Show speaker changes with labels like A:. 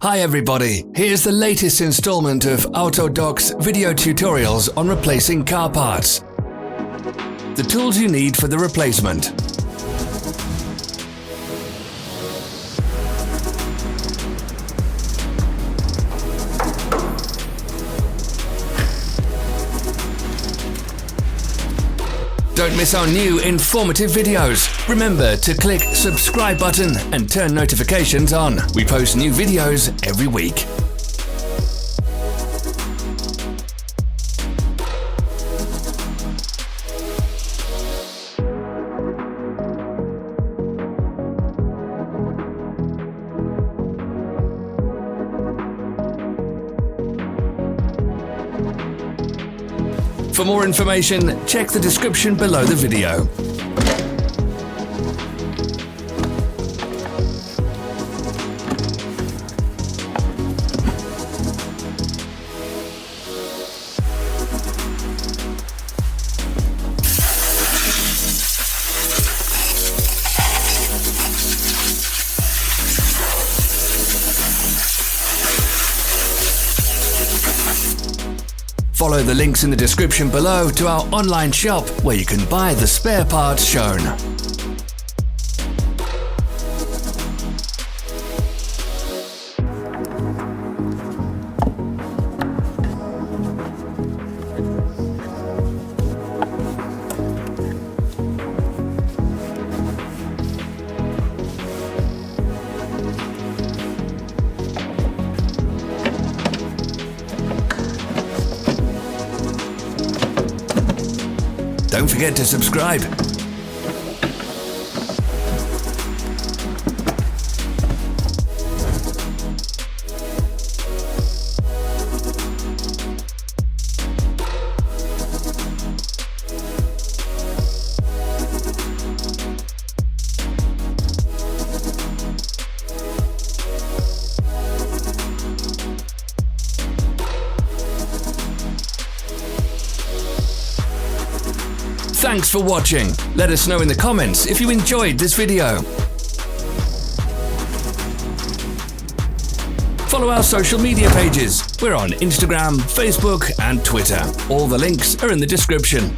A: Hi everybody, here's the latest installment of Autodoc's video tutorials on replacing car parts. The tools you need for the replacement. Don't miss our new informative videos. Remember to click subscribe button and turn notifications on. We post new videos every week. For more information, check the description below the video. Follow the links in the description below to our online shop where you can buy the spare parts shown. Don't forget to subscribe. Thanks for watching. Let us know in the comments if you enjoyed this video. Follow our social media pages. We're on Instagram, Facebook and Twitter. All the links are in the description.